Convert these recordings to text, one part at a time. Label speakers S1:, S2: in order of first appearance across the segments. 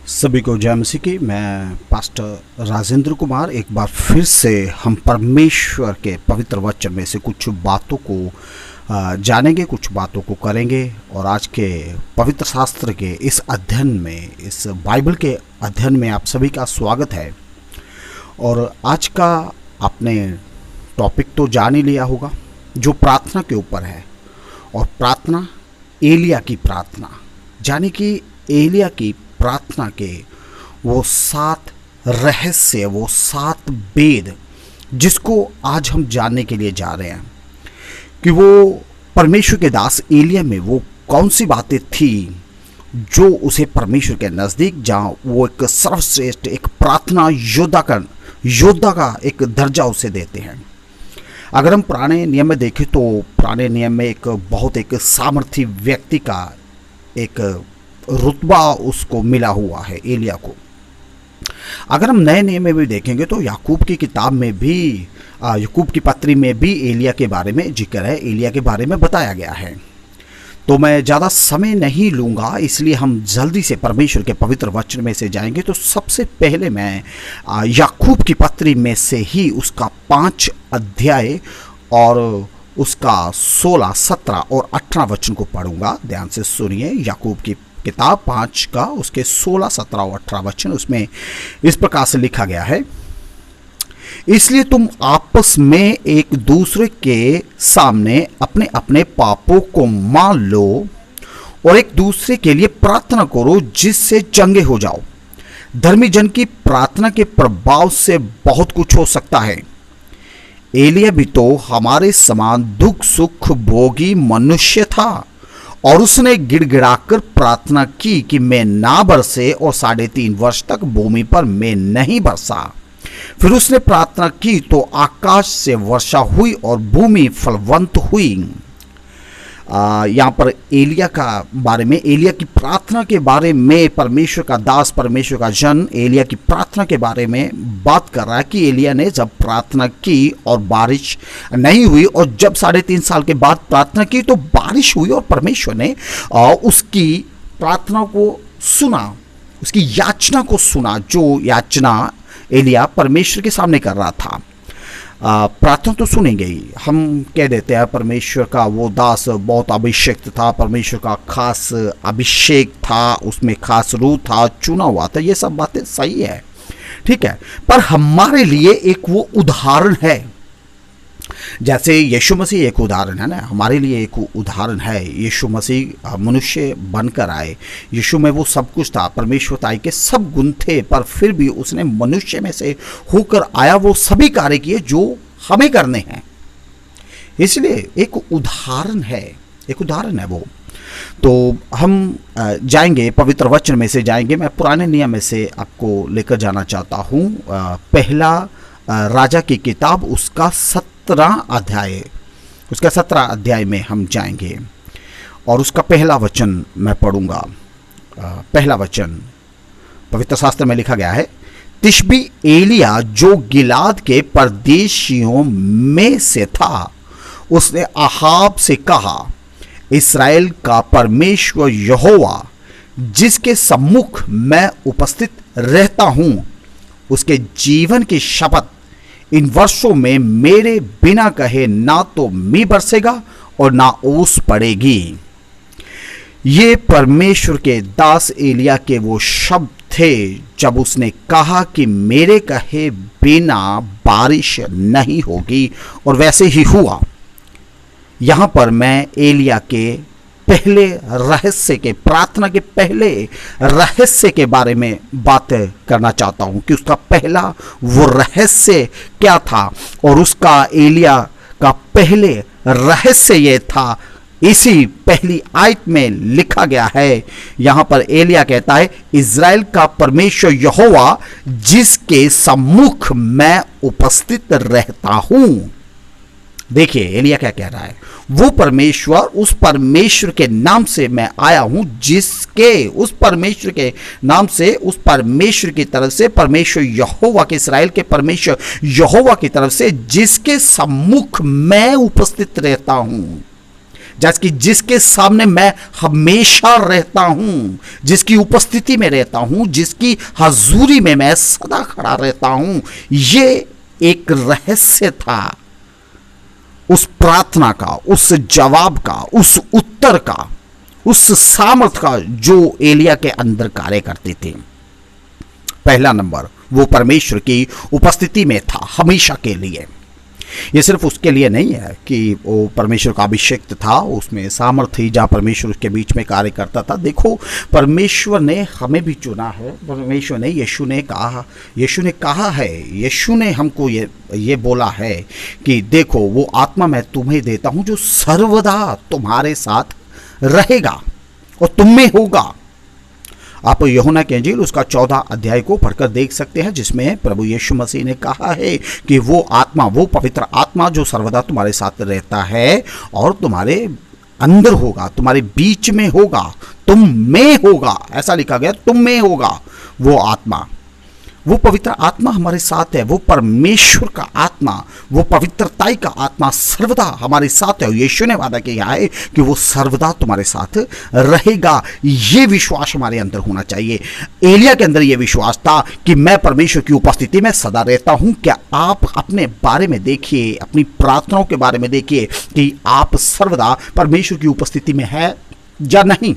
S1: सभी को जय मसीह की। मैं पास्टर राजेंद्र कुमार एक बार फिर से हम परमेश्वर के पवित्र वचन में से कुछ बातों को जानेंगे, कुछ बातों को करेंगे। और आज के पवित्र शास्त्र के इस अध्ययन में, इस बाइबल के अध्ययन में आप सभी का स्वागत है। और आज का आपने टॉपिक तो जान ही लिया होगा, जो प्रार्थना के ऊपर है। और प्रार्थना, एलिया की प्रार्थना, यानी कि एलिया की प्रार्थना के वो 7 रहस्य, वो 7 वेद, जिसको आज हम जानने के लिए जा रहे हैं कि वो परमेश्वर के दास एलिया में वो कौन सी बातें थी जो उसे परमेश्वर के नज़दीक, जहाँ वो एक सर्वश्रेष्ठ, एक प्रार्थना योद्धा का एक दर्जा उसे देते हैं। अगर हम पुराने नियम में देखें तो पुराने नियम में एक सामर्थी व्यक्ति का एक रुतबा उसको मिला हुआ है, एलिया को। अगर हम नए नियम में भी देखेंगे तो याकूब की किताब में भी, याकूब की पत्री में भी एलिया के बारे में जिक्र है, एलिया के बारे में बताया गया है। तो मैं ज़्यादा समय नहीं लूँगा, इसलिए हम जल्दी से परमेश्वर के पवित्र वचन में से जाएंगे। तो सबसे पहले मैं याकूब की पत्री में से ही उसका 5 अध्याय और उसका 16, 17 और 18 वचन को पढ़ूंगा। ध्यान से सुनिए। याकूब की किताब 5 का उसके 16, 17 और 18 वचन, उसमें इस प्रकार से लिखा गया है। इसलिए तुम आपस में एक दूसरे के सामने अपने अपने पापों को मान लो और एक दूसरे के लिए प्रार्थना करो, जिससे चंगे हो जाओ। धर्मी जन की प्रार्थना के प्रभाव से बहुत कुछ हो सकता है। एलिया भी तो हमारे समान दुख सुख भोगी मनुष्य था, और उसने गिड़गिड़ाकर प्रार्थना की कि मैं ना बरसे, और 3.5 वर्ष तक भूमि पर मैं नहीं बरसा। फिर उसने प्रार्थना की तो आकाश से वर्षा हुई और भूमि फलवंत हुई। यहाँ पर एलिया का बारे में, एलिया की प्रार्थना के बारे में, परमेश्वर का दास, परमेश्वर का जन एलिया की प्रार्थना के बारे में बात कर रहा है कि एलिया ने जब प्रार्थना की और बारिश नहीं हुई, और जब 3.5 साल के बाद प्रार्थना की तो बारिश हुई, और परमेश्वर ने उसकी प्रार्थना को सुना, उसकी याचना को सुना, जो याचना एलिया परमेश्वर के सामने कर रहा था। प्रार्थना तो सुनेंगे ही। हम कह देते हैं परमेश्वर का वो दास बहुत अभिषेक था, परमेश्वर का खास अभिषेक था, उसमें खास रूह था, चुना हुआ था। ये सब बातें सही है, ठीक है। पर हमारे लिए एक वो उदाहरण है, जैसे यीशु मसीह एक उदाहरण है ना, हमारे लिए एक उदाहरण है। यीशु मसीह मनुष्य बनकर आए, यीशु में वो सब कुछ था, परमेश्वरताई के सब गुण थे, पर फिर भी उसने मनुष्य में से होकर आया, वो सभी कार्य किए जो हमें करने हैं। इसलिए एक उदाहरण है, एक उदाहरण है वो। तो हम जाएंगे, पवित्र वचन में से जाएंगे। मैं पुराने नियम में से आपको लेकर जाना चाहता हूँ। पहला राजा की किताब, उसका 17 अध्याय, उसका 17 अध्याय में हम जाएंगे और उसका पहला वचन मैं पढ़ूंगा। पहला वचन पवित्र शास्त्र में लिखा गया है। तिशबी एलिया जो गिलाद के परदेशियों में से था, उसने आहाब से कहा, इस्राएल का परमेश्वर यहोवा, जिसके सम्मुख मैं उपस्थित रहता हूं, उसके जीवन की शपथ, इन वर्षों में मेरे बिना कहे ना तो मी बरसेगा और ना ओस पड़ेगी। ये परमेश्वर के दास एलिया के वो शब्द थे जब उसने कहा कि मेरे कहे बिना बारिश नहीं होगी, और वैसे ही हुआ। यहां पर मैं एलिया के पहले रहस्य के, प्रार्थना के पहले रहस्य के बारे में बात करना चाहता हूं कि उसका पहला वो रहस्य क्या था। और उसका, एलिया का पहले रहस्य ये था, इसी पहली आयत में लिखा गया है। यहां पर एलिया कहता है, इज़राइल का परमेश्वर यहोवा, जिसके सम्मुख मैं उपस्थित रहता हूं। देखिए एलिया क्या कह रहा है, वो परमेश्वर, उस परमेश्वर के नाम से मैं आया हूं, जिसके, उस परमेश्वर के नाम से, उस परमेश्वर की तरफ से, परमेश्वर यहोवा के, इस्राएल के परमेश्वर यहोवा की तरफ से, जिसके सम्मुख मैं उपस्थित रहता हूं। जिसके सामने मैं हमेशा रहता हूं, जिसकी उपस्थिति में रहता हूं, जिसकी हजूरी में मैं सदा खड़ा रहता हूं। ये एक रहस्य था उस प्रार्थना का, उस जवाब का, उस उत्तर का, उस सामर्थ का जो एलिया के अंदर कार्य करते थे। पहला नंबर, वो परमेश्वर की उपस्थिति में था हमेशा के लिए। ये सिर्फ उसके लिए नहीं है कि वो परमेश्वर का अभिषेक था, उसमें सामर्थ्य थी जहाँ परमेश्वर उसके बीच में कार्य करता था। देखो, परमेश्वर ने हमें भी चुना है। परमेश्वर ने, यीशु ने कहा है, यीशु ने हमको ये बोला है कि देखो, वो आत्मा मैं तुम्हें देता हूँ जो सर्वदा तुम्हारे साथ रहेगा और तुम में होगा। आप यूहन्ना की इंजील उसका 14 अध्याय को पढ़कर देख सकते हैं, जिसमें प्रभु यीशु मसीह ने कहा है कि वो आत्मा, वो पवित्र आत्मा जो सर्वदा तुम्हारे साथ रहता है और तुम्हारे अंदर होगा, तुम्हारे बीच में होगा, तुम में होगा। ऐसा लिखा गया, तुम में होगा वो आत्मा। वो पवित्र आत्मा हमारे साथ है, वो परमेश्वर का आत्मा, वो पवित्रताई का आत्मा सर्वदा हमारे साथ है। यीशु ने वादा किया है कि वो सर्वदा तुम्हारे साथ रहेगा। ये विश्वास हमारे अंदर होना चाहिए। एलिया के अंदर ये विश्वास था कि मैं परमेश्वर की उपस्थिति में सदा रहता हूं। क्या आप अपने बारे में देखिए, अपनी प्रार्थनाओं के बारे में देखिए कि आप सर्वदा परमेश्वर की उपस्थिति में है या नहीं।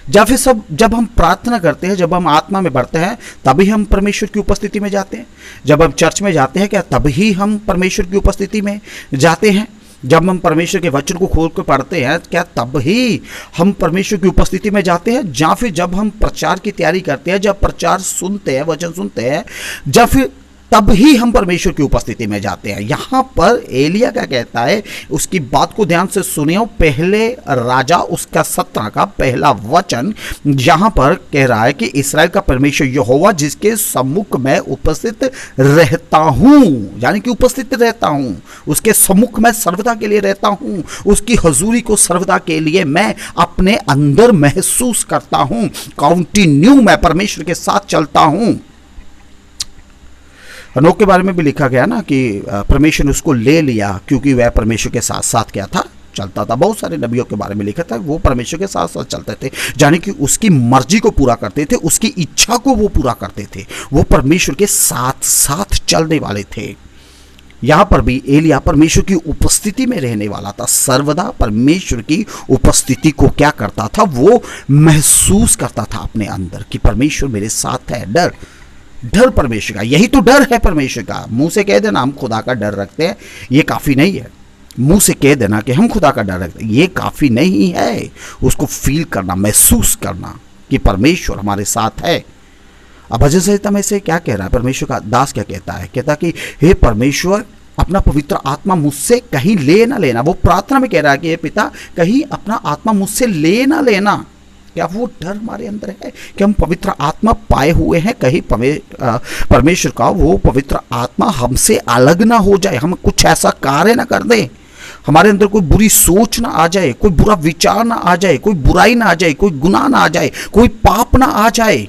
S1: या फिर सब जब हम प्रार्थना करते हैं, जब हम आत्मा में बढ़ते हैं, तभी हम परमेश्वर की उपस्थिति में जाते हैं। जब हम चर्च में जाते हैं, क्या तभी हम परमेश्वर की उपस्थिति में जाते हैं। जब हम परमेश्वर के वचन को खोल कर पढ़ते हैं, क्या तब ही हम परमेश्वर की उपस्थिति में जाते हैं। या फिर जब हम प्रचार की तैयारी करते हैं, जब प्रचार सुनते हैं, वचन सुनते हैं, या फिर तब ही हम परमेश्वर की उपस्थिति में जाते हैं। यहाँ पर एलिया क्या कहता है, उसकी बात को ध्यान से सुनियो। पहले राजा उसका 17 का पहला वचन यहाँ पर कह रहा है कि इस्राएल का परमेश्वर यहोवा जिसके सम्मुख में उपस्थित रहता हूँ, यानी कि उपस्थित रहता हूँ, उसके सम्मुख में सर्वदा के लिए रहता हूँ, उसकी हजूरी को सर्वदा के लिए मैं अपने अंदर महसूस करता हूँ। कंटिन्यू मैं परमेश्वर के साथ चलता हूँ। हनोक के बारे में भी लिखा गया ना कि परमेश्वर ने उसको ले लिया क्योंकि वह परमेश्वर के साथ साथ क्या था, चलता था। बहुत सारे नबियों के बारे में लिखा था, वो परमेश्वर के साथ साथ चलते थे, यानी कि उसकी मर्जी को पूरा करते थे, उसकी इच्छा को वो पूरा करते थे। वो परमेश्वर के साथ साथ चलने वाले थे। यहाँ पर भी एलिया परमेश्वर की उपस्थिति में रहने वाला था। सर्वदा परमेश्वर की उपस्थिति को क्या करता था, वो महसूस करता था अपने अंदर कि परमेश्वर मेरे साथ है। डर परमेश्वर का, यही तो डर है परमेश्वर का। मुंह से कह देना हम खुदा का डर रखते हैं, ये काफ़ी नहीं है। मुंह से कह देना कि हम खुदा का डर रखते हैं, ये काफ़ी नहीं है। उसको फील करना, महसूस करना कि परमेश्वर हमारे साथ है। अब भजन संहिता में से क्या कह रहा है परमेश्वर का दास, क्या कहता है, कहता कि हे परमेश्वर, अपना पवित्र आत्मा मुझसे कहीं ले ना लेना। वो प्रार्थना में कह रहा है कि हे पिता, कहीं अपना आत्मा मुझसे ले ना लेना। क्या वो डर हमारे अंदर है कि हम पवित्र आत्मा पाए हुए हैं, कहीं परमेश्वर का वो पवित्र आत्मा हमसे अलग ना हो जाए, हम कुछ ऐसा कार्य ना कर दे, हमारे अंदर कोई बुरी सोच ना आ जाए, कोई बुरा विचार ना आ जाए, कोई बुराई ना आ जाए, कोई गुनाह ना आ जाए, कोई पाप ना आ जाए।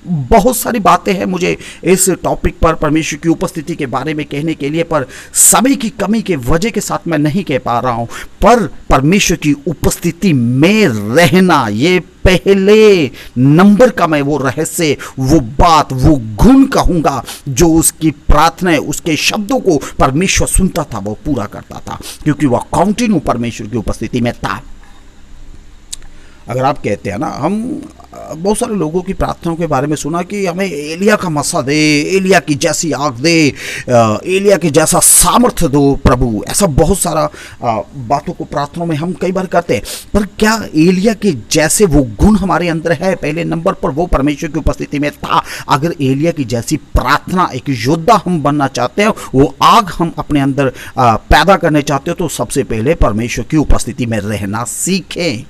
S1: बहुत सारी बातें हैं मुझे इस टॉपिक पर परमेश्वर की उपस्थिति के बारे में कहने के लिए, पर समय की कमी के वजह के साथ मैं नहीं कह पा रहा हूं। पर परमेश्वर की उपस्थिति में रहना, ये पहले नंबर का मैं वो रहस्य, वो बात, वो गुण कहूंगा जो उसकी प्रार्थना, उसके शब्दों को परमेश्वर सुनता था, वो पूरा करता था, क्योंकि वह कंटिन्यू परमेश्वर की उपस्थिति में था। अगर आप कहते हैं ना, हम बहुत सारे लोगों की प्रार्थनाओं के बारे में सुना कि हमें एलिया का मसा दे, एलिया की जैसी आग दे, एलिया के जैसा सामर्थ्य दो प्रभु, ऐसा बहुत सारा बातों को प्रार्थनाओं में हम कई बार करते हैं। पर क्या एलिया के जैसे वो गुण हमारे अंदर है? पहले नंबर पर वो परमेश्वर की उपस्थिति में था। अगर एलिया की जैसी प्रार्थना, एक योद्धा हम बनना चाहते हैं, वो आग हम अपने अंदर पैदा करने चाहते हो, तो सबसे पहले परमेश्वर की उपस्थिति में रहना सीखें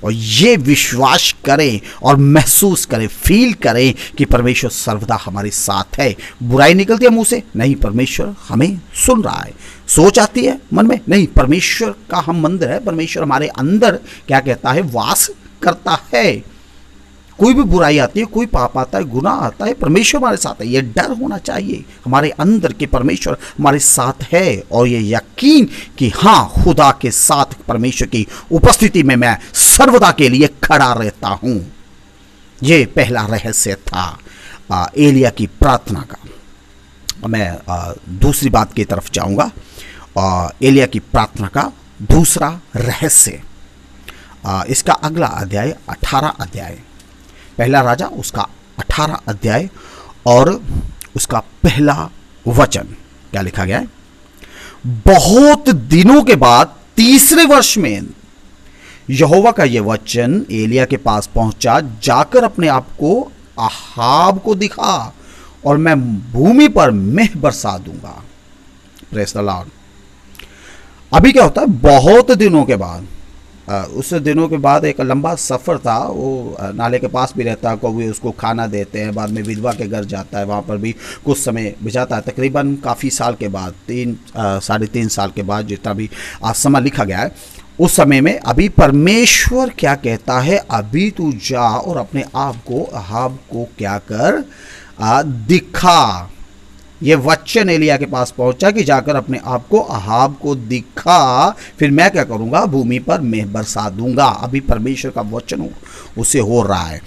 S1: और ये विश्वास करें और महसूस करें, फील करें कि परमेश्वर सर्वदा हमारे साथ है। बुराई निकलती है मुंह से? नहीं, परमेश्वर हमें सुन रहा है। सोच आती है मन में? नहीं, परमेश्वर का हम मंदिर है, परमेश्वर हमारे अंदर क्या कहता है, वास करता है। कोई भी बुराई आती है, कोई पाप आता है, गुनाह आता है, परमेश्वर हमारे साथ है। ये डर होना चाहिए हमारे अंदर कि परमेश्वर हमारे साथ है, और ये यकीन कि हाँ, खुदा के साथ परमेश्वर की उपस्थिति में मैं सर्वदा के लिए खड़ा रहता हूं। ये पहला रहस्य था एलिया की प्रार्थना का। मैं दूसरी बात की तरफ जाऊंगा। एलिया की प्रार्थना का दूसरा रहस्य, इसका अगला अध्याय 18 अध्याय, पहला राजा उसका 18 अध्याय और उसका पहला वचन क्या लिखा गया है। बहुत दिनों के बाद तीसरे वर्ष में यहोवा का यह वचन एलिया के पास पहुंचा, जाकर अपने आप को अहाब को दिखा और मैं भूमि पर मेह बरसा दूंगा। Praise the Lord. अभी क्या होता है, बहुत दिनों के बाद, उस दिनों के बाद एक लंबा सफ़र था। वो नाले के पास भी रहता है, कौवे उसको खाना देते हैं, बाद में विधवा के घर जाता है, वहाँ पर भी कुछ समय बिताता है। तकरीबन काफ़ी साल के बाद, 3-3.5 साल के बाद, जितना भी आज समय लिखा गया है, उस समय में अभी परमेश्वर क्या कहता है, अभी तू जा और अपने आप को अहाब को क्या कर, दिखा। ये वचन एलिया के पास पहुंचा कि जाकर अपने आप को अहाब को दिखा, फिर मैं क्या करूंगा, भूमि पर मेह बरसा दूंगा। अभी परमेश्वर का वचन उसे हो रहा है।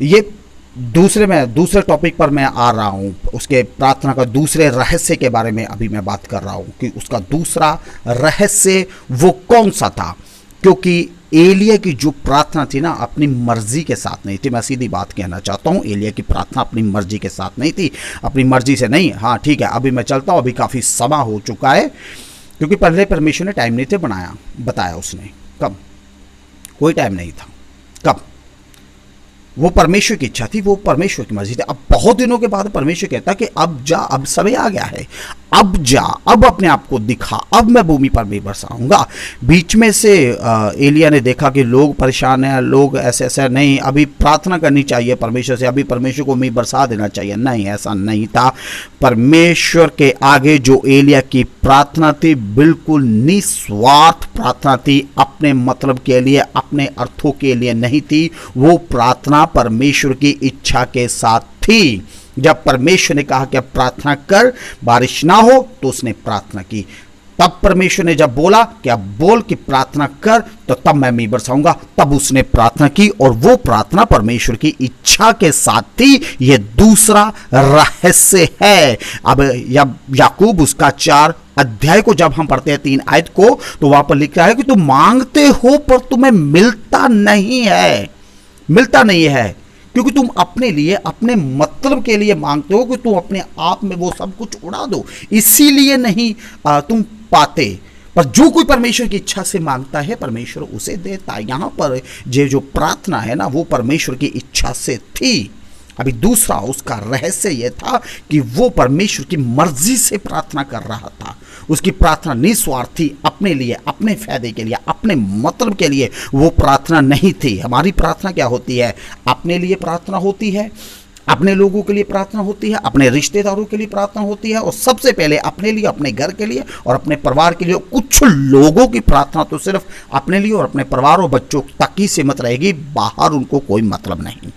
S1: ये दूसरे टॉपिक पर मैं आ रहा हूं, उसके प्रार्थना का दूसरे रहस्य के बारे में अभी मैं बात कर रहा हूं कि उसका दूसरा रहस्य वो कौन सा था। क्योंकि एलिया की जो प्रार्थना थी ना, अपनी मर्जी के साथ नहीं थी। मैं सीधी बात कहना चाहता हूँ, एलिया की प्रार्थना अपनी मर्जी के साथ नहीं थी, अपनी मर्जी से नहीं। हाँ ठीक है, अभी मैं चलता हूँ, अभी काफ़ी समय हो चुका है, क्योंकि पहले परमेश्वर ने टाइम नहीं थे बताया उसने। कब? कोई टाइम नहीं था। कब? वो परमेश्वर की इच्छा थी, वो परमेश्वर की मर्जी थी। अब बहुत दिनों के बाद परमेश्वर कहता कि अब जा, अब समय आ गया है, अब जा, अब अपने आप को दिखा, अब मैं भूमि पर भी बरसाऊंगा। बीच में से एलिया ने देखा कि लोग परेशान हैं, लोग ऐसे नहीं, अभी प्रार्थना करनी चाहिए परमेश्वर से, अभी परमेश्वर को मी बरसा देना चाहिए। नहीं, ऐसा नहीं था। परमेश्वर के आगे जो एलिया की प्रार्थना थी, बिल्कुल निस्वार्थ प्रार्थना थी, अपने मतलब के लिए, अपने अर्थों के लिए नहीं थी। वो प्रार्थना परमेश्वर की इच्छा के साथ थी। जब परमेश्वर ने कहा कि अब प्रार्थना कर, बारिश ना हो, तो उसने प्रार्थना की। तब परमेश्वर ने जब बोला कि अब बोल कि प्रार्थना कर, तो तब मैं मी बरसाऊंगा, तब उसने प्रार्थना की, और वो प्रार्थना परमेश्वर की इच्छा के साथ थी। यह दूसरा रहस्य है। अब याकूब उसका 4 अध्याय को जब हम पढ़ते हैं 3 आयत को, तो वहां पर लिखा है कि तुम मांगते हो पर तुम्हें मिलता नहीं है, मिलता नहीं है, क्योंकि तुम अपने लिए, अपने मतलब के लिए मांगते हो कि तुम अपने आप में वो सब कुछ उड़ा दो, इसीलिए नहीं तुम पाते। पर जो कोई परमेश्वर की इच्छा से मांगता है, परमेश्वर उसे देता है। यहाँ पर जो प्रार्थना है ना, वो परमेश्वर की इच्छा से थी। अभी दूसरा उसका रहस्य यह था कि वो परमेश्वर की मर्जी से प्रार्थना कर रहा था। उसकी प्रार्थना निस्वार्थ थी, अपने लिए, अपने फायदे के लिए, अपने मतलब के लिए वो प्रार्थना नहीं थी। हमारी प्रार्थना क्या होती है? अपने लिए प्रार्थना होती है, अपने लोगों के लिए प्रार्थना होती है, अपने रिश्तेदारों के लिए प्रार्थना होती है, और सबसे पहले अपने लिए, अपने घर के लिए और अपने परिवार के लिए। कुछ लोगों की प्रार्थना तो सिर्फ अपने लिए और अपने परिवार और बच्चों तक ही सीमित रहेगी, बाहर उनको कोई मतलब नहीं,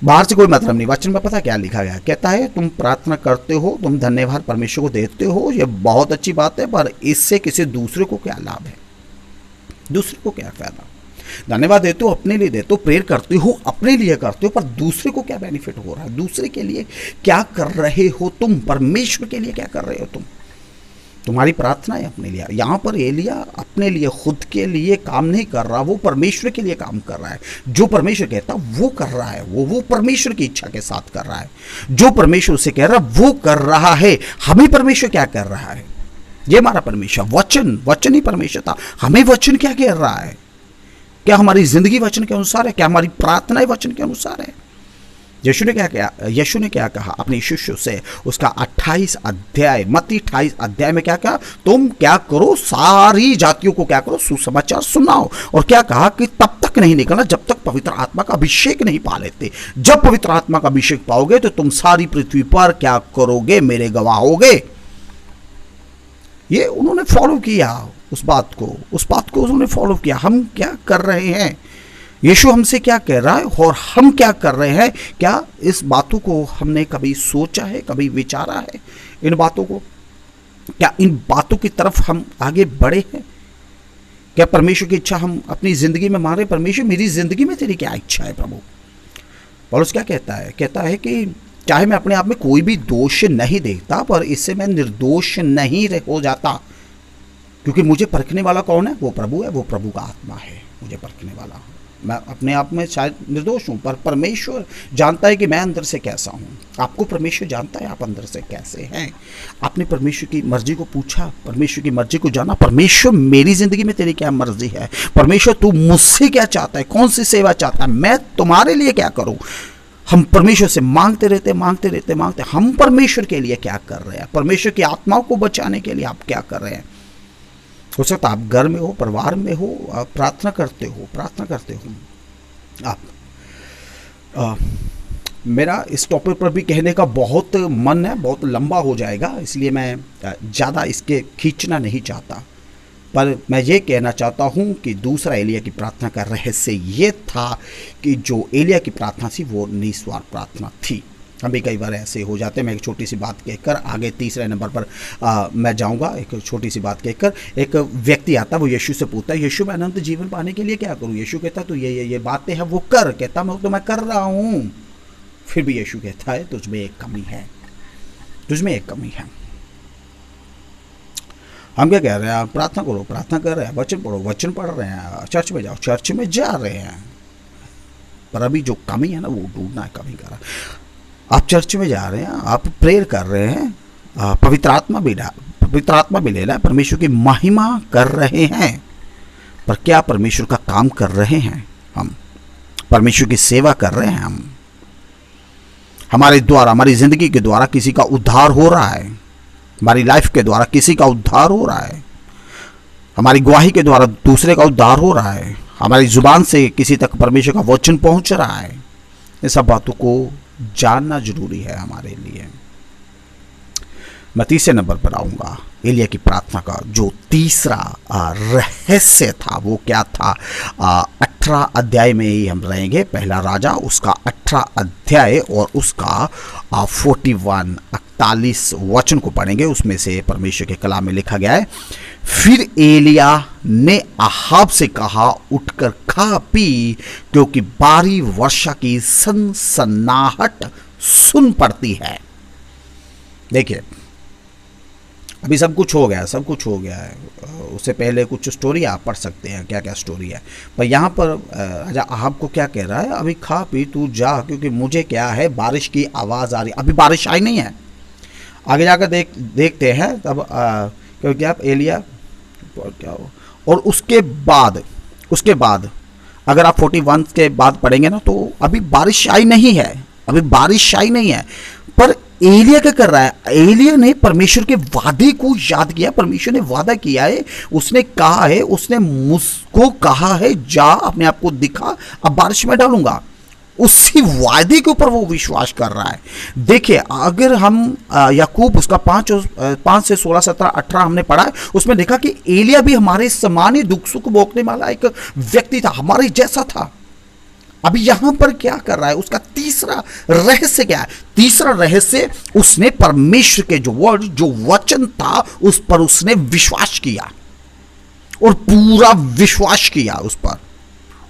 S1: बाहर से कोई मतलब नहीं। वचन में पता क्या लिखा गया? कहता है तुम प्रार्थना करते हो, तुम धन्यवाद परमेश्वर को देते हो, ये बहुत अच्छी बात है, पर इससे किसी दूसरे को क्या लाभ है? दूसरे को क्या फायदा? धन्यवाद देते हो, अपने लिए देते हो, प्रेयर करते हो, अपने लिए करते हो, पर दूसरे को क्या बेनिफिट हो रहा है? दूसरे के लिए क्या कर रहे हो तुम? परमेश्वर के लिए क्या कर रहे हो तुम? तुम्हारी प्रार्थना है अपने लिए। यहाँ पर एलिया अपने लिए, खुद के लिए काम नहीं कर रहा, वो परमेश्वर के लिए काम कर रहा है। जो परमेश्वर कहता वो कर रहा है, वो परमेश्वर की इच्छा के साथ कर रहा है। जो परमेश्वर उसे कह रहा वो कर रहा है। हमें परमेश्वर क्या कर रहा है? ये हमारा परमेश्वर, वचन ही परमेश्वर था। हमें वचन क्या कह रहा है? क्या हमारी जिंदगी वचन के अनुसार है? क्या हमारी प्रार्थना वचन के अनुसार है? यीशु ने क्या कहा अपने शिष्यों से? उसका 28 अध्याय, मत्ती 28 अध्याय में क्या कहा? तुम क्या करो, सारी जातियों को क्या करो, सुसमाचार सुनाओ। और क्या कहा कि तब तक नहीं निकलना जब तक पवित्र आत्मा का अभिषेक नहीं पा लेते। जब पवित्र आत्मा का अभिषेक पाओगे तो तुम सारी पृथ्वी पर क्या करोगे? मेरे गवाह होगे। ये उन्होंने फॉलो किया, उस बात को उन्होंने फॉलो किया। हम क्या कर रहे हैं? यीशु हमसे क्या कह रहा है और हम क्या कर रहे हैं? क्या इस बातों को हमने कभी सोचा है, कभी विचारा है? इन बातों को, क्या इन बातों की तरफ हम आगे बढ़े हैं? क्या परमेश्वर की इच्छा हम अपनी जिंदगी में मान रहे? परमेश्वर, मेरी जिंदगी में तेरी क्या इच्छा है प्रभु? पौलुस क्या कहता है? कहता है कि चाहे मैं अपने आप में कोई भी दोष नहीं देखता, पर इससे मैं निर्दोष नहीं हो जाता, क्योंकि मुझे परखने वाला कौन है? वो प्रभु है, वो प्रभु का आत्मा है मुझे परखने वाला। मैं अपने आप में शायद निर्दोष हूँ, पर परमेश्वर जानता है कि मैं अंदर से कैसा हूँ। आपको परमेश्वर जानता है आप अंदर से कैसे हैं। आपने परमेश्वर की मर्जी को पूछा, परमेश्वर की मर्जी को जाना। परमेश्वर, मेरी ज़िंदगी में तेरी क्या मर्जी है? परमेश्वर, तू मुझसे क्या चाहता है? कौन सी सेवा चाहता है? मैं तुम्हारे लिए क्या करूँ? हम परमेश्वर से मांगते रहते। हम परमेश्वर के लिए क्या कर रहे हैं? परमेश्वर की आत्माओं को बचाने के लिए आप क्या कर रहे हैं? हो सकता आप घर में हो, परिवार में हो, आप प्रार्थना करते हो। आप मेरा इस टॉपिक पर भी कहने का बहुत मन है, बहुत लंबा हो जाएगा, इसलिए मैं ज़्यादा इसके खींचना नहीं चाहता। पर मैं ये कहना चाहता हूँ कि दूसरा एलिया की प्रार्थना का रहस्य ये था कि जो एलिया की प्रार्थना थी वो निस्वार्थ प्रार्थना थी। हम भी कई बार ऐसे हो जाते हैं। मैं एक छोटी सी बात कहकर आगे तीसरे नंबर पर मैं जाऊंगा। एक छोटी सी बात कहकर एक व्यक्ति आता, वो यीशु से पूछता है, यीशु, मैं अनंत जीवन पाने के लिए क्या करूं? यीशु कहता तो ये बातें हैं वो कर। कहता मैं कर रहा हूं। फिर भी यीशु कहता है तुझमें एक कमी है। हम क्या कह रहे हैं? प्रार्थना करो, प्रार्थना कर रहे हैं, वचन पढ़ो, वचन पढ़ रहे हैं, चर्च में जाओ, चर्च में जा रहे हैं, पर अभी जो कमी है ना वो ढूंढना है कमी का। आप चर्च में जा रहे हैं, आप प्रेयर कर रहे हैं, पवित्र आत्मा भी ले रहा है, परमेश्वर की महिमा कर रहे हैं, पर क्या परमेश्वर का काम कर रहे हैं? हम परमेश्वर की सेवा कर रहे हैं? हम हमारे द्वारा, हमारी जिंदगी के द्वारा किसी का उद्धार हो रहा है, हमारी लाइफ के द्वारा किसी का उद्धार हो रहा है, हमारी गवाही के द्वारा दूसरे का उद्धार हो रहा है, हमारी जुबान से किसी तक परमेश्वर का वचन पहुंच रहा है। ये सब बातों को जानना जरूरी है हमारे लिए। मैं तीसरे नंबर पर आऊंगा। एलिया की प्रार्थना का जो तीसरा रहस्य था वो क्या था? 18 अध्याय में ही हम रहेंगे। पहला राजा उसका 18 अध्याय और उसका 41 वचन को पढ़ेंगे। उसमें से परमेश्वर के कलाम में लिखा गया है, फिर एलिया ने अहाब से कहा, उठकर खा पी, क्योंकि भारी वर्षा की सनसनाहट सुन पड़ती है। देखिए, अभी सब कुछ हो गया है। उससे पहले कुछ स्टोरी आप पढ़ सकते हैं, क्या क्या स्टोरी है। पर यहाँ पर राजा अहाब को क्या कह रहा है? अभी खा पी, तू जा, क्योंकि मुझे क्या है, बारिश की आवाज़ आ रही। अभी बारिश आई नहीं है, आगे जाकर देखते हैं तब, क्योंकि आप एलिया क्या हो। और उसके बाद अगर आप 41 के बाद पढ़ेंगे ना, तो अभी बारिश आई नहीं है। पर एलिया क्या कर रहा है? एलिया ने परमेश्वर के वादे को याद किया। परमेश्वर ने वादा किया है, उसने कहा है, उसने मुझको कहा है, जा अपने आप को दिखा, अब बारिश में डालूंगा। उसी वायदे के ऊपर वो विश्वास कर रहा है। देखिए, अगर हम याकूब उसका 5 से 16, 17, 18 हमने पढ़ा है, उसमें देखा कि एलिया भी हमारे समान ही दुख सुख भोगने वाला एक व्यक्ति था, हमारे जैसा था। अभी यहां पर क्या कर रहा है? उसका तीसरा रहस्य क्या है? तीसरा रहस्य, उसने परमेश्वर के जो वर्ड, जो वचन था, उस पर उसने विश्वास किया और पूरा विश्वास किया उस पर।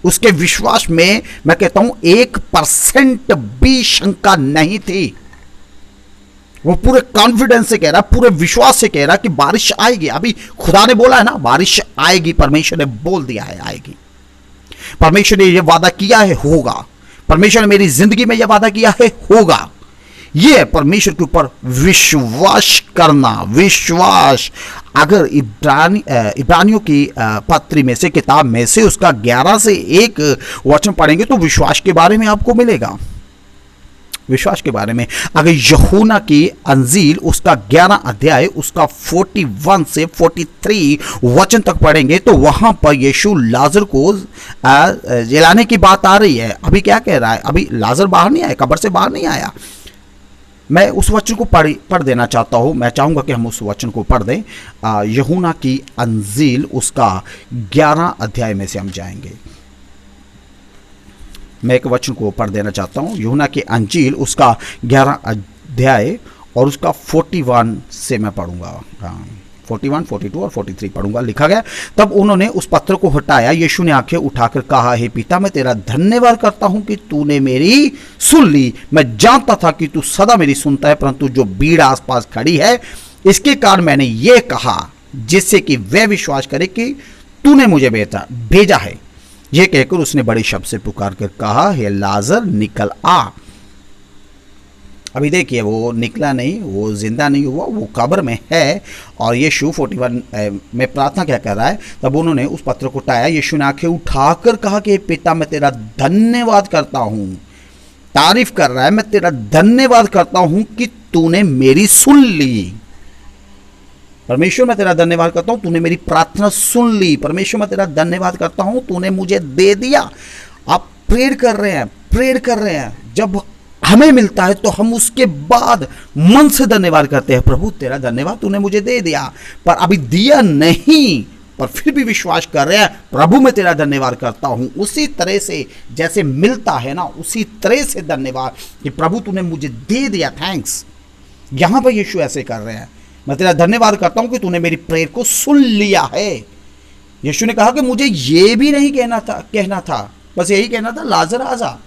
S1: उसके विश्वास में मैं कहता हूं 1% भी शंका नहीं थी। वो पूरे कॉन्फिडेंस से कह रहा, पूरे विश्वास से कह रहा कि बारिश आएगी। अभी खुदा ने बोला है ना, बारिश आएगी, परमेश्वर ने बोल दिया है आएगी। परमेश्वर ने यह वादा किया है, होगा। परमेश्वर ने मेरी जिंदगी में यह वादा किया है, होगा। यह परमेश्वर के ऊपर विश्वास करना। विश्वास, अगर इब्रानियों की पत्री में से, किताब में से उसका 11 से 1 वचन पढ़ेंगे तो विश्वास के बारे में आपको मिलेगा। विश्वास के बारे में अगर यूहन्ना की अंजील उसका 11 अध्याय उसका 41 से 43 वचन तक पढ़ेंगे तो वहां पर यीशु लाजर को जलाने की बात आ रही है। अभी क्या कह रहा है? अभी लाजर बाहर नहीं आया, कब्र से बाहर नहीं आया। मैं उस वचन को पढ़ देना चाहता हूं। मैं चाहूंगा कि हम उस वचन को पढ़ दें। यूहन्ना की अंजील उसका 11 अध्याय में से हम जाएंगे। मैं एक वचन को पढ़ देना चाहता हूँ। यूहन्ना की अंजील उसका 11 अध्याय और उसका 41 से मैं पढ़ूंगा। 41, 42 और 43 पढ़ूंगा। लिखा गया, तब उन्होंने उस पत्र को हटाया। यीशु ने आंखें उठाकर कहा, हे पिता, मैं तेरा धन्यवाद करता हूं कि तूने मेरी सुन ली। मैं जानता था कि तू सदा मेरी सुनता है, परंतु जो भीड़ आसपास खड़ी है इसके कारण मैंने ये कहा, जिससे कि वह विश्वास करे कि तूने मुझे भेजा है। यह कहकर उसने बड़े शब्द से पुकार कर कहा, हे लाजर निकल आ। अभी देखिए, वो निकला नहीं, वो जिंदा नहीं हुआ, वो कब्र में है। और यीशु 41 में प्रार्थना क्या कर रहा है, तब उन्होंने उस पत्र को उठाया। यीशु ने आंखें उठाकर कहा कि पिता, मैं तेरा धन्यवाद करता हूँ। तारीफ कर रहा है, मैं तेरा धन्यवाद करता हूँ कि तूने मेरी सुन ली। परमेश्वर, मैं तेरा धन्यवाद करता हूँ, तूने मेरी प्रार्थना सुन ली। परमेश्वर, मैं तेरा धन्यवाद करता हूँ, तूने मुझे दे दिया। आप प्रेयर कर रहे हैं। जब हमें मिलता है तो हम उसके बाद मन से धन्यवाद करते हैं। प्रभु तेरा धन्यवाद, तूने मुझे दे दिया। पर अभी दिया नहीं, पर फिर भी विश्वास कर रहे हैं, प्रभु मैं तेरा धन्यवाद करता हूं। उसी तरह से जैसे मिलता है ना, उसी तरह से धन्यवाद कि प्रभु तूने मुझे दे दिया, थैंक्स। यहां पर यीशु ऐसे कर रहे हैं, मैं तेरा धन्यवाद करता हूं कि तूने मेरी प्रेयर को सुन लिया है। यीशु ने कहा कि मुझे ये भी नहीं कहना था, बस यही कहना था, लाजर आजा,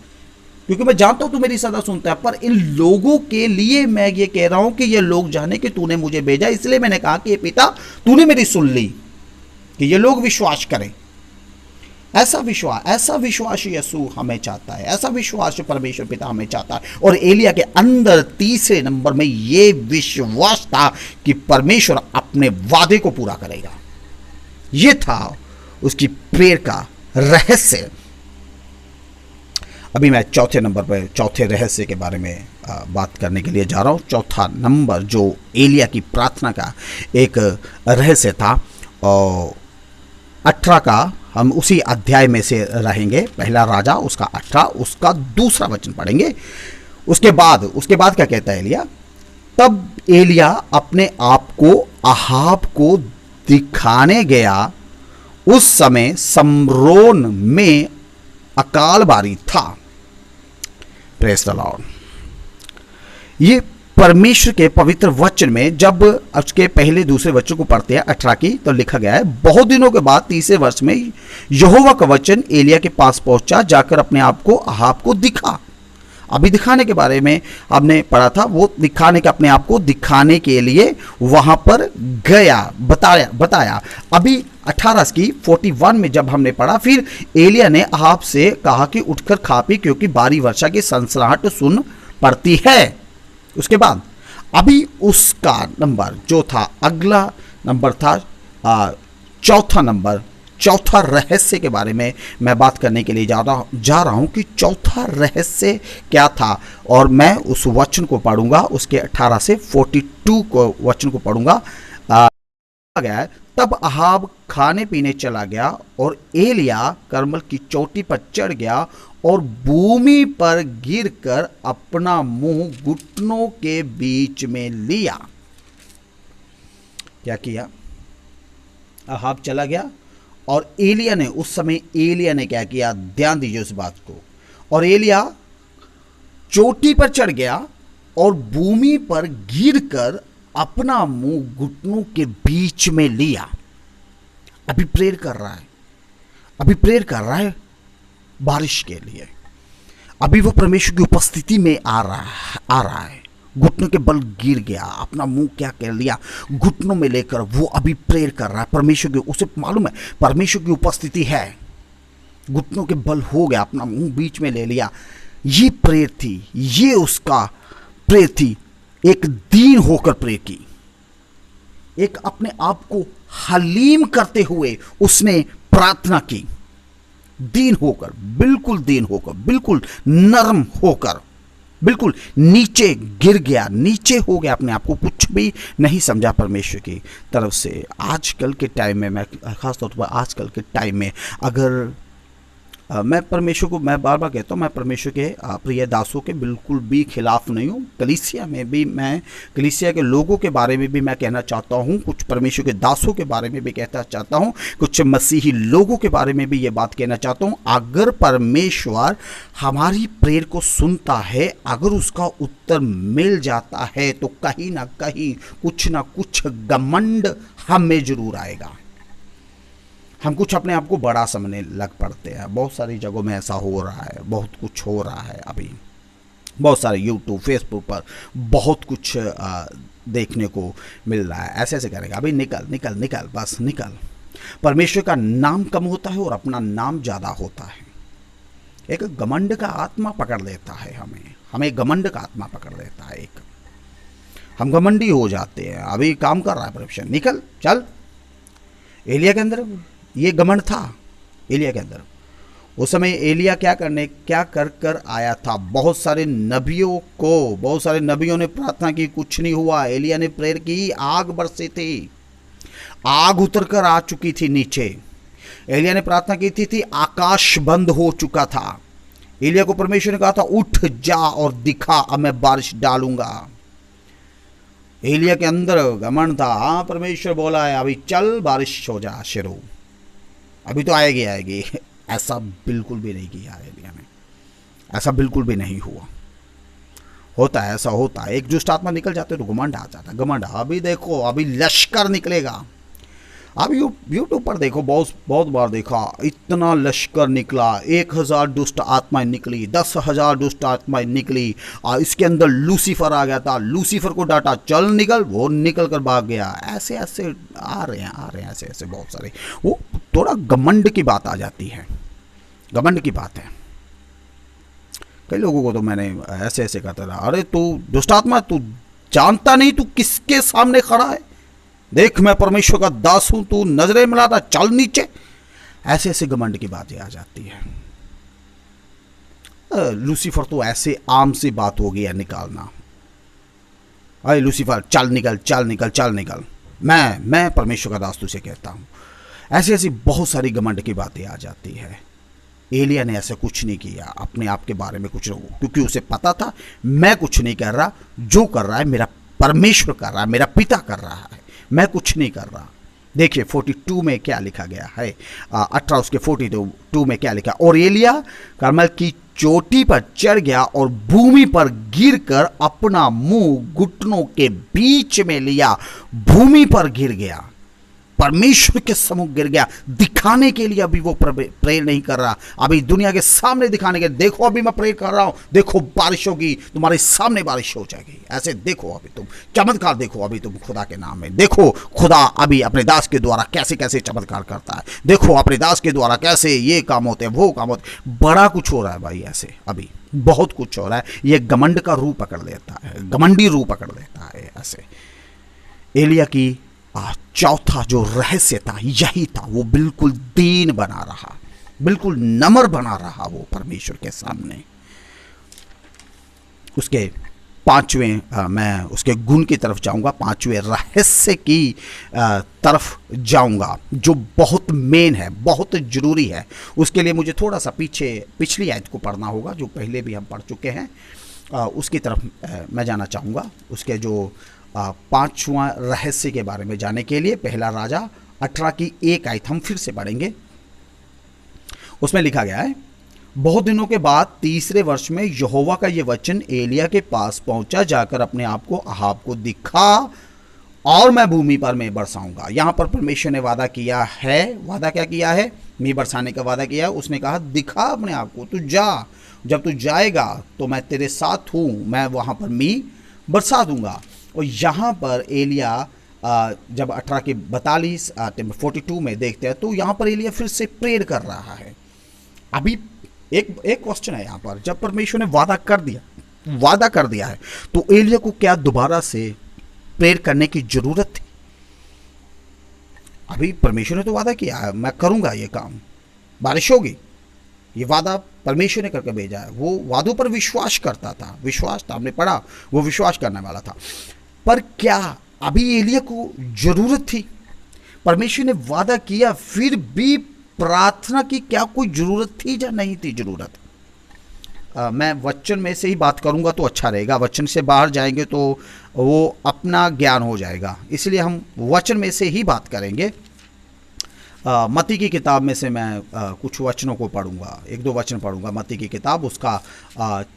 S1: क्योंकि मैं जानता हूं तू मेरी सदा सुनता है। पर इन लोगों के लिए मैं ये कह रहा हूं कि ये लोग जाने कि तूने मुझे भेजा, इसलिए मैंने कहा कि पिता तूने मेरी सुन ली, कि ये लोग विश्वास करें। ऐसा विश्वास यीशु हमें चाहता है, ऐसा विश्वास परमेश्वर पिता हमें चाहता है। और एलिया के अंदर तीसरे नंबर में ये विश्वास था कि परमेश्वर अपने वादे को पूरा करेगा। ये था उसकी प्रेयर का रहस्य। अभी मैं चौथे नंबर पर चौथे रहस्य के बारे में बात करने के लिए जा रहा हूँ। चौथा नंबर जो एलिया की प्रार्थना का एक रहस्य था, और 18 का हम उसी अध्याय में से रहेंगे। पहला राजा उसका 18, उसका दूसरा वचन पढ़ेंगे। उसके बाद क्या कहता है एलिया, तब एलिया अपने आप को अहाब को दिखाने गया। उस समय समरोन में अकाल बारी था। Praise the Lord. ये परमेश्वर के पवित्र वचन में जब उसके पहले दूसरे वचन को पढ़ते हैं 18 की, तो लिखा गया है, बहुत दिनों के बाद तीसरे वर्ष में यहोवा का वचन एलिया के पास पहुंचा, जाकर अपने आप को अहाब को दिखा। अभी दिखाने के बारे में आपने पढ़ा था, वो दिखाने के अपने आप को दिखाने के लिए वहां पर गया, बताया। अभी 18 की 41 में जब हमने पढ़ा, फिर एलिया ने अहाब से कहा कि उठकर खा पी, क्योंकि भारी वर्षा की सनसनाहट सुन पड़ती है। उसके बाद अभी उसका नंबर जो था, अगला नंबर था चौथा नंबर। चौथा रहस्य के बारे में मैं बात करने के लिए जा रहा हूं कि चौथा रहस्य क्या था। और मैं उस वचन को पढ़ूंगा, उसके 18 से 42 को वचन को पढ़ूंगा। गया है, तब अहाब खाने पीने चला गया, और एलिया करमल की चोटी पर चढ़ गया और भूमि पर गिरकर अपना मुंह घुटनों के बीच में लिया। क्या किया? अहाब चला गया, और एलिया ने उस समय क्या किया, ध्यान दीजिए उस बात को। और एलिया चोटी पर चढ़ गया और भूमि पर गिरकर अपना मुंह घुटनों के बीच में लिया। अभी प्रेयर कर रहा है बारिश के लिए। अभी वो परमेश्वर की उपस्थिति में आ रहा है। घुटनों के बल गिर गया, अपना मुंह क्या कर लिया, घुटनों में लेकर वो अभी प्रेयर कर रहा है परमेश्वर की। उसे मालूम है परमेश्वर की उपस्थिति है, घुटनों के बल हो गया, अपना मुंह बीच में ले लिया। ये प्रेयर थी, ये उसका प्रेयर थी। एक दीन होकर प्रेयर की, एक अपने आप को हलीम करते हुए उसने प्रार्थना की। दीन होकर, बिल्कुल नरम होकर, बिल्कुल नीचे गिर गया, नीचे हो गया अपने आप को, कुछ भी नहीं समझा परमेश्वर की तरफ से। आजकल के टाइम में, मैं खास तौर पर आजकल के टाइम में, अगर मैं परमेश्वर को, मैं बार बार कहता हूँ, मैं परमेश्वर के प्रिय दासों के बिल्कुल भी खिलाफ नहीं हूँ। कलीसिया में भी मैं, कलीसिया के लोगों के बारे में भी मैं कहना चाहता हूँ, कुछ परमेश्वर के दासों के बारे में भी कहना चाहता हूँ, कुछ मसीही लोगों के बारे में भी ये बात कहना चाहता हूँ। अगर परमेश्वर हमारी प्रेयर को सुनता है, अगर उसका उत्तर मिल जाता है, तो कहीं ना कहीं कुछ ना कुछ घमंड हम में जरूर आएगा। हम कुछ अपने आप को बड़ा समझने लग पड़ते हैं। बहुत सारी जगहों में ऐसा हो रहा है, बहुत कुछ हो रहा है अभी, बहुत सारे यूट्यूब फेसबुक पर बहुत कुछ देखने को मिल रहा है। ऐसे ऐसे करेगा, अभी निकल निकल निकल, बस निकल। परमेश्वर का नाम कम होता है और अपना नाम ज़्यादा होता है। एक घमंड का आत्मा पकड़ लेता है हमें घमंड का आत्मा पकड़ लेता है। एक हम घमंडी हो जाते हैं। अभी काम कर रहा है परमेश्वर, निकल चल। एलिया के अंदर ये घमंड था। एलिया के अंदर उस समय एलिया क्या कर आया था। बहुत सारे नबियों ने प्रार्थना की, कुछ नहीं हुआ। एलिया ने प्रेयर की, आग बरसी थी, आग उतर कर आ चुकी थी नीचे। एलिया ने प्रार्थना की थी, आकाश बंद हो चुका था। एलिया को परमेश्वर ने कहा था, उठ जा और दिखा, अब मैं बारिश डालूंगा। एलिया के अंदर घमंड था। हाँ, परमेश्वर बोला है अभी चल, बारिश हो जा शुरू, अभी तो आएगी। ऐसा बिल्कुल भी नहीं किया एलिया ने, ऐसा बिल्कुल भी नहीं हुआ। होता है, ऐसा होता है। एक दुष्ट आत्मा निकल जाते तो घमंड आ जाता है। घमंड, अभी देखो, अभी लश्कर निकलेगा। अब यूट्यूब पर देखो, बहुत बार देखा, इतना लश्कर निकला। 1000 दुष्ट आत्माएं निकली, 10,000 दुष्ट आत्माएं निकली, और इसके अंदर लूसीफर आ गया था। लूसीफर को डांटा, चल निकल, वो निकल कर भाग गया। ऐसे ऐसे आ रहे हैं ऐसे ऐसे बहुत सारे। वो थोड़ा घमंड की बात आ जाती है, घमंड की बात है। कई लोगों को तो मैंने ऐसे ऐसे कहता था, अरे तू दुष्ट आत्मा, तू जानता नहीं तू किसके सामने खड़ा है, देख मैं परमेश्वर का दास हूं, तू नजरें मिलाता, चल नीचे। ऐसे ऐसे घमंड की बातें आ जाती है। लूसीफर तो ऐसे आम सी बात हो गई है निकालना। अरे लूसीफर, चल निकल चल निकल चल निकल, मैं परमेश्वर का दास तुझे कहता हूं। ऐसी ऐसी बहुत सारी घमंड की बातें आ जाती है। एलिया ने ऐसा कुछ नहीं किया अपने आप के बारे में कुछ, क्योंकि उसे पता था मैं कुछ नहीं कर रहा, जो कर रहा है मेरा परमेश्वर कर रहा है, मेरा पिता कर रहा है, मैं कुछ नहीं कर रहा। देखिए 42 में क्या लिखा गया है, 18 उसके 42 में क्या लिखा, और एलिया कर्मल की चोटी पर चढ़ गया और भूमि पर गिरकर अपना मुंह घुटनों के बीच में लिया, भूमि पर गिर गया, परमेश्वर के सम्मुख गिर गया। दिखाने के लिए अभी वो प्रेयर नहीं कर रहा, अभी दुनिया के सामने दिखाने के, देखो अभी मैं प्रेयर कर रहा हूं, देखो बारिश होगी, तुम्हारे सामने बारिश हो जाएगी। ऐसे देखो अभी तुम चमत्कार, देखो अभी तुम खुदा के नाम में, देखो खुदा अभी अपने दास के द्वारा कैसे कैसे चमत्कार करता है, देखो अपने दास के द्वारा कैसे ये काम होते हैं, वो काम होते। बड़ा कुछ हो रहा है भाई, ऐसे अभी बहुत कुछ हो रहा है। ये घमंड का रूप पकड़ लेता है, घमंडी रूप पकड़ लेता है ऐसे। एलिया की चौथा जो रहस्य था यही था, वो बिल्कुल दीन बना रहा, बिल्कुल नम्र बना रहा वो परमेश्वर के सामने। उसके पांचवें, मैं उसके गुण की तरफ जाऊंगा, पांचवें रहस्य की तरफ जाऊंगा, जो बहुत मेन है, बहुत जरूरी है। उसके लिए मुझे थोड़ा सा पिछली आयत को पढ़ना होगा, जो पहले भी हम पढ़ चुके हैं। उसकी तरफ मैं जाना चाहूँगा। उसके जो पांचवा रहस्य के बारे में जानने के लिए पहला राजा 18 की 1 आयत हम फिर से पढ़ेंगे। उसमें लिखा गया है, बहुत दिनों के बाद तीसरे वर्ष में यहोवा का यह वचन एलिया के पास पहुंचा, जाकर अपने आप को अहाब को दिखा और मैं भूमि पर मैं बरसाऊंगा। यहां पर परमेश्वर ने वादा किया है, वादा क्या किया है, मैं बरसाने का वादा किया है। उसने कहा दिखा अपने आप को, तू जा, जब तू जाएगा तो मैं तेरे साथ हूं, मैं वहां पर मी बरसा दूंगा। और यहाँ पर एलिया जब 18 के 42 में देखते हैं तो यहाँ पर एलिया फिर से प्रेयर कर रहा है। अभी एक क्वेश्चन है यहाँ पर, जब परमेश्वर ने वादा कर दिया है तो एलिया को क्या दोबारा से प्रेयर करने की जरूरत थी? अभी परमेश्वर ने तो वादा किया है, मैं करूंगा ये काम, बारिश होगी, ये वादा परमेश्वर ने करके भेजा है। वो वादों पर विश्वास करता था, विश्वास था, हमने पढ़ा, वो विश्वास करने वाला था। पर क्या अभी एलिया को जरूरत थी? परमेश्वर ने वादा किया, फिर भी प्रार्थना की क्या कोई जरूरत थी या नहीं थी जरूरत? मैं वचन में से ही बात करूंगा तो अच्छा रहेगा, वचन से बाहर जाएंगे तो वो अपना ज्ञान हो जाएगा, इसलिए हम वचन में से ही बात करेंगे। मत्ती की किताब में से मैं कुछ वचनों को पढ़ूंगा, एक दो वचन पढ़ूंगा। मत्ती की किताब उसका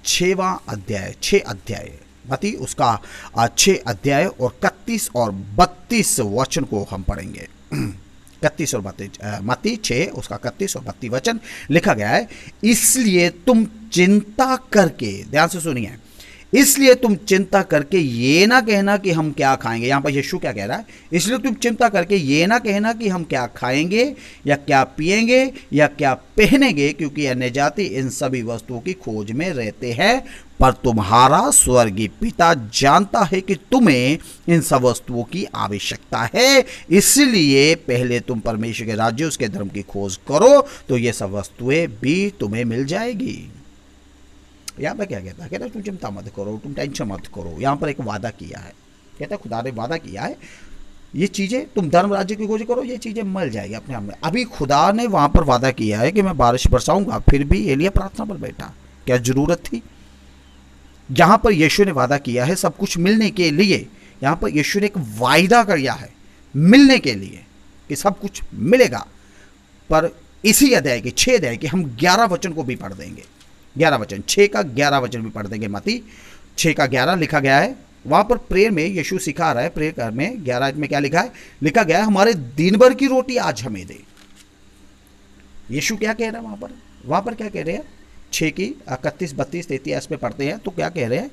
S1: 6वां अध्याय, 6 अध्याय मत्ती उसका 6 अध्याय और 31 और 32 वचन को हम पढ़ेंगे। 31 और 32 मत्ती 6 उसका 31 और 32 वचन लिखा गया है, इसलिए तुम चिंता करके, ध्यान से सुनिए, इसलिए तुम चिंता करके ये ना कहना कि हम क्या खाएंगे। यहां पर यीशु क्या कह रहा है? इसलिए तुम चिंता करके ये ना कहना कि हम क्या खाएंगे या क्या पिएंगे या क्या पहनेंगे, क्योंकि अन्य जाति इन सभी वस्तुओं की खोज में रहते हैं, पर तुम्हारा स्वर्गीय पिता जानता है कि तुम्हें इन सब वस्तुओं की आवश्यकता है। इसलिए पहले तुम परमेश्वर के राज्य उसके धर्म की खोज करो, तो ये सब वस्तुएं भी तुम्हें मिल जाएगी। यहाँ पर क्या कहता है? कहता है तुम चिंता मत करो, तुम टेंशन मत करो। यहाँ पर एक वादा किया है, कहता है खुदा ने वादा किया है, ये चीज़ें तुम धर्म राज्य की खोज करो, ये चीज़ें मिल जाएगी अपने आप में। अभी खुदा ने वहाँ पर वादा किया है कि मैं बारिश बरसाऊंगा, फिर भी एलिया प्रार्थना पर बैठा। क्या जरूरत थी? जहाँ पर यीशु ने वादा किया है सब कुछ मिलने के लिए, यहाँ पर यीशु ने एक वायदा किया है मिलने के लिए कि सब कुछ मिलेगा। पर इसी अध्याय के 6 अध्याय के हम 11 वचन को भी पढ़ देंगे, 11 वचन, 6 का 11 वचन भी पढ़ देंगे। मत्ती 6 का 11 लिखा गया है, वहाँ पर प्रेयर में यीशु सिखा रहा है, प्रेयर में 11 में क्या लिखा है? लिखा गया है हमारे दिन भर की रोटी आज हमें दे। यीशु क्या कह रहा है वहाँ पर क्या कह रहे हैं? 6 की 31, 32, 33 पे पढ़ते हैं तो क्या कह रहे हैं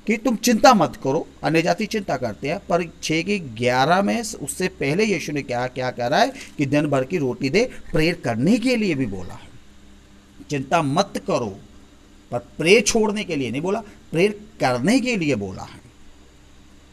S1: कि तुम चिंता मत करो। अन्य जाति चिंता करते हैं, पर 6 की 11 में उससे पहले यीशु ने क्या कह रहा है कि दिन भर की रोटी दे। प्रेयर करने के लिए भी बोला है, चिंता मत करो, पर प्रेयर छोड़ने के लिए नहीं बोला, प्रेयर करने के लिए बोला है।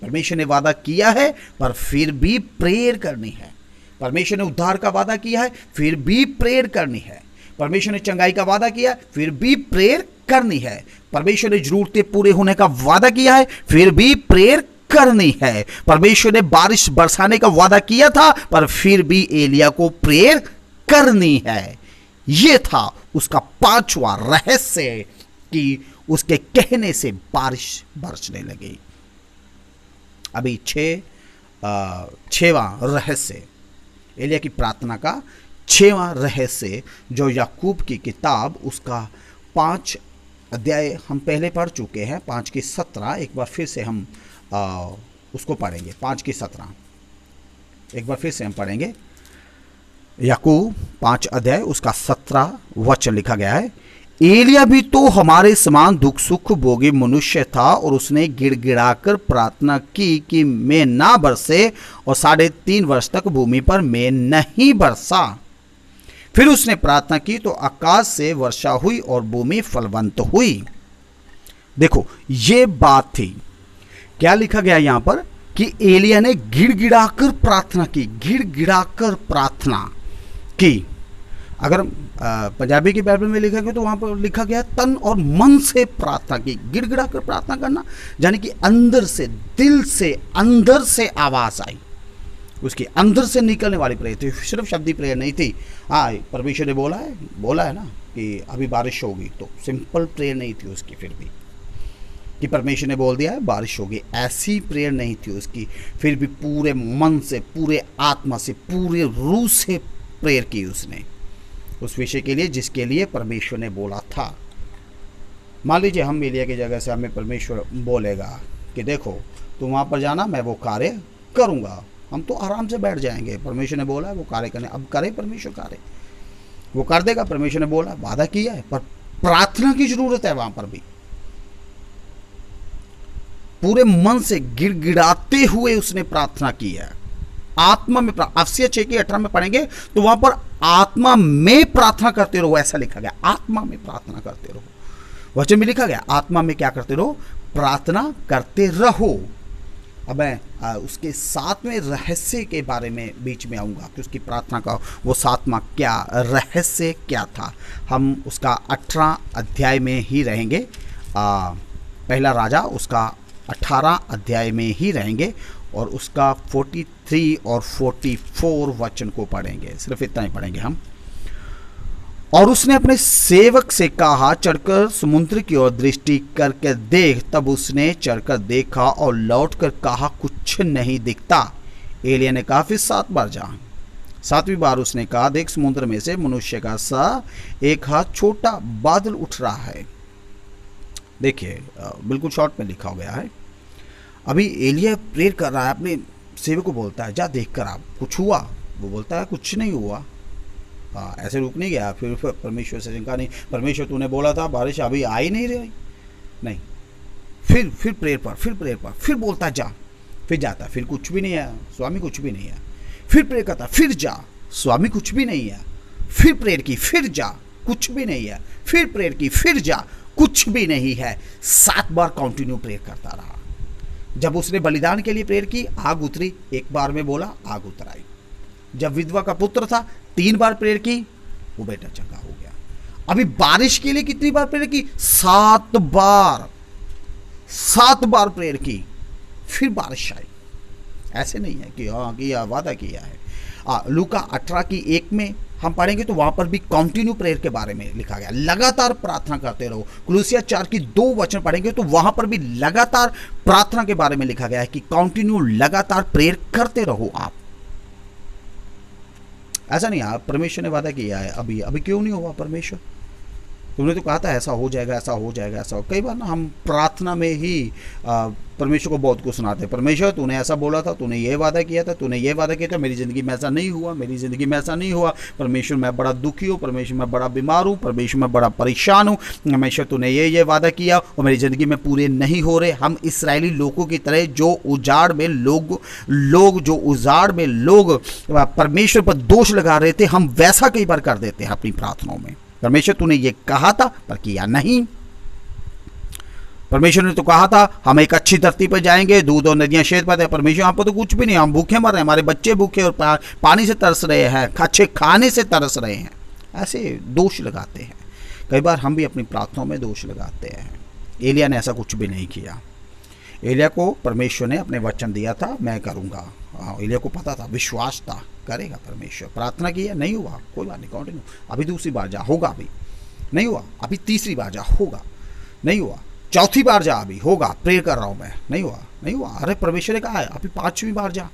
S1: परमेश्वर ने वादा किया है पर फिर भी प्रेयर करनी है। परमेश्वर ने उद्धार का वादा किया है, फिर भी प्रेयर करनी है। परमेश्वर ने चंगाई का वादा किया, फिर भी प्रेयर करनी है। परमेश्वर ने जरूरतें पूरे होने का वादा किया है, फिर भी प्रेयर करनी है। परमेश्वर ने बारिश बरसाने का वादा किया था, पर फिर भी एलिया को प्रेयर करनी है। यह था उसका 5वां रहस्य कि उसके कहने से बारिश बरसने लगी। अभी 6वां रहस्य, एलिया की प्रार्थना का 6वां रहस्य, जो याकूब की किताब उसका 5 अध्याय हम पहले पढ़ चुके हैं, 5 की 17, एक बार फिर से हम उसको पढ़ेंगे। 5 की 17 एक बार फिर से हम पढ़ेंगे। याकूब 5 अध्याय उसका 17 वचन लिखा गया है, एलिया भी तो हमारे समान दुख सुख भोगी मनुष्य था, और उसने गिड़गिड़ाकर प्रार्थना की कि मैं ना बरसे, और 3.5 वर्ष तक भूमि पर मैं नहीं बरसा। फिर उसने प्रार्थना की तो आकाश से वर्षा हुई और भूमि फलवंत हुई। देखो ये बात थी, क्या लिखा गया यहां पर कि एलिया ने गिड़गिड़ाकर प्रार्थना की, गिड़गिड़ाकर प्रार्थना की। अगर पंजाबी की बाइबल में लिखा गया तो वहां पर लिखा गया तन और मन से प्रार्थना की। गिड़गिड़ा कर प्रार्थना करना यानी कि अंदर से, दिल से, अंदर से आवाज आई, उसकी अंदर से निकलने वाली प्रेयर थी, सिर्फ शब्दी प्रेयर नहीं थी। हाँ, परमेश्वर ने बोला है ना कि अभी बारिश होगी, तो सिंपल प्रेयर नहीं थी उसकी, फिर भी कि परमेश्वर ने बोल दिया है बारिश होगी, ऐसी प्रेयर नहीं थी उसकी। फिर भी पूरे मन से, पूरे आत्मा से, पूरे रूह से प्रेयर की उसने उस विषय के लिए जिसके लिए परमेश्वर ने बोला था। मान लीजिए हम एलिया की जगह से हमें परमेश्वर बोलेगा कि देखो तुम वहाँ पर जाना, मैं वो कार्य करूँगा, हम तो आराम से बैठ जाएंगे। परमेश्वर ने बोला है वो कार्य करने, अब करे परमेश्वर कार्य, वो कर देगा। परमेश्वर ने बोला, वादा किया है, पर प्रार्थना की जरूरत है। वहाँ पर भी पूरे मन से गिड़गिड़ाते हुए उसने प्रार्थना की है, आत्मा में। अफसिया 6 की 18 में पढ़ेंगे तो वहां पर आत्मा में प्रार्थना करते रहो, ऐसा लिखा गया, आत्मा में प्रार्थना करते रहो। वचन में लिखा गया आत्मा में क्या करते रहो? प्रार्थना करते रहो। अब मैं उसके 7वें रहस्य के बारे में बीच में आऊँगा कि उसकी प्रार्थना का वो 7वां क्या रहस्य क्या था। हम उसका 18 अध्याय में ही रहेंगे, पहला राजा उसका 18 अध्याय में ही रहेंगे और उसका 43 और 44 वचन को पढ़ेंगे, सिर्फ इतना ही पढ़ेंगे हम। और उसने अपने सेवक से कहा, चढ़कर समुद्र की ओर दृष्टि करके देख। तब उसने चढ़कर देखा और लौटकर कहा, कुछ नहीं दिखता। एलिया ने कहा, फिर 7 बार जा। 7वीं बार उसने कहा, देख समुद्र में से मनुष्य का सा एक हाथ छोटा बादल उठ रहा है। देखिए बिल्कुल शॉर्ट में लिखा गया है। अभी एलिया प्रेयर कर रहा है, अपने सेवक को बोलता है, जा देख कर आप, कुछ हुआ? वो बोलता है, कुछ नहीं हुआ। हाँ, ऐसे रुक नहीं गया। फिर परमेश्वर से कहा, नहीं परमेश्वर तूने बोला था बारिश अभी आ ही नहीं रही। नहीं, फिर प्रेयर पर, फिर बोलता जा, फिर जाता, फिर कुछ भी नहीं है, स्वामी कुछ भी नहीं है। फिर प्रेयर करता, फिर जा, स्वामी कुछ भी नहीं है। फिर प्रेयर की, फिर जा, कुछ भी नहीं है। फिर प्रेयर की, फिर जा, कुछ भी नहीं है। 7 बार कंटिन्यू प्रेयर करता रहा। जब उसने बलिदान के लिए प्रेयर की, आग उतरी। एक बार में बोला, आग उतर आई। जब विधवा का पुत्र था, 3 बार प्रेयर की, वो बेटा चंगा हो गया। अभी बारिश के लिए कितनी बार प्रेयर की? 7 बार। 7 बार प्रेयर की, फिर बारिश आई। ऐसे नहीं है कि हाँ किया, वादा किया है। लूका 18:1 में हम पढ़ेंगे तो वहां पर भी कंटिन्यू प्रेयर के बारे में लिखा गया, लगातार प्रार्थना करते रहो। कुलुसिया 4:2 वचन पढ़ेंगे तो वहां पर भी लगातार प्रार्थना के बारे में लिखा गया है कि कंटिन्यू लगातार प्रेयर करते रहो आप। ऐसा नहीं है परमेश्वर ने वादा किया है, अभी क्यों नहीं हुआ परमेश्वर? तुमने तो कहा था ऐसा हो जाएगा, ऐसा हो जाएगा, ऐसा हो। कई बार ना हम प्रार्थना में ही परमेश्वर को बहुत कुछ सुनाते हैं। परमेश्वर तूने ऐसा बोला था, तूने ये वादा किया था, तूने ये वादा किया था, मेरी ज़िंदगी में ऐसा नहीं हुआ, मेरी ज़िंदगी में ऐसा नहीं हुआ। परमेश्वर मैं बड़ा दुखी हूँ, परमेश्वर मैं बड़ा बीमार हूँ, परमेश्वर मैं बड़ा परेशान हूँ। परमेश्वर तूने ये वादा किया और मेरी ज़िंदगी में पूरे नहीं हो रहे। हम इस्राएली लोगों की तरह जो उजाड़ में लोग परमेश्वर पर दोष लगा रहे थे, हम वैसा कई बार कर देते हैं अपनी प्रार्थनाओं में। परमेश्वर तूने ये कहा था पर किया नहीं। परमेश्वर ने तो कहा था हम एक अच्छी धरती पर जाएंगे, दूध और नदियां शहद पाते हैं। परमेश्वर आपको तो कुछ भी नहीं, हम भूखे मर रहे हैं, हमारे बच्चे भूखे और पानी से तरस रहे हैं, अच्छे खाने से तरस रहे हैं। ऐसे दोष लगाते हैं। कई बार हम भी अपनी प्रार्थनाओं में दोष लगाते हैं। एलिया ने ऐसा कुछ भी नहीं किया। एलिया को परमेश्वर ने अपने वचन दिया था, मैं करूँगा। एलिया को पता था, विश्वास था, करेगा परमेश्वर। प्रार्थना किया, नहीं हुआ, कोई बात नहीं, कंटिन्यू। अभी दूसरी बार जा, होगा। अभी नहीं हुआ, अभी तीसरी बार जा, होगा। नहीं हुआ, चौथी बार जा, अभी होगा। प्रेयर कर रहा हूँ मैं, नहीं हुआ। अरे परमेश्वर ने कहा है, अभी 5वीं बार जा,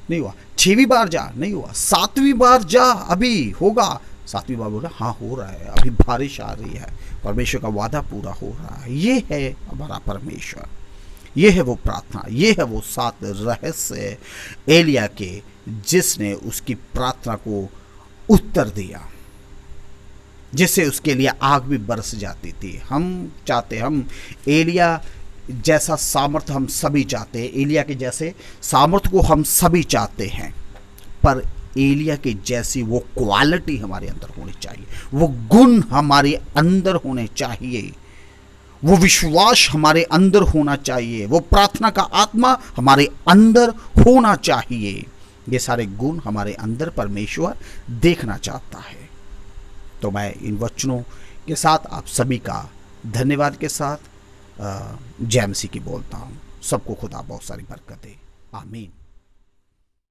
S1: नहीं हुआ। 6वीं बार जा, नहीं हुआ। 7वीं बार जा, अभी होगा। 7वीं बार बोला, हाँ हो रहा है, अभी बारिश आ रही है, परमेश्वर का वादा पूरा हो रहा है। ये है हमारा परमेश्वर, ये है वो प्रार्थना, ये है वो 7 रहस्य एलिया के, जिसने उसकी प्रार्थना को उत्तर दिया, जिससे उसके लिए आग भी बरस जाती थी। हम एलिया जैसा सामर्थ्य हम सभी चाहते हैं, एलिया के जैसे सामर्थ्य को हम सभी चाहते हैं, पर एलिया के जैसी वो क्वालिटी हमारे अंदर होनी चाहिए, वो गुण हमारे अंदर होने चाहिए, वो विश्वास हमारे अंदर होना चाहिए, वो प्रार्थना का आत्मा हमारे अंदर होना चाहिए। ये सारे गुण हमारे अंदर परमेश्वर देखना चाहता है। तो मैं इन वचनों के साथ आप सभी का धन्यवाद के साथ जय मसीह की बोलता हूँ। सबको खुदा बहुत सारी बरकत दे। आमीन।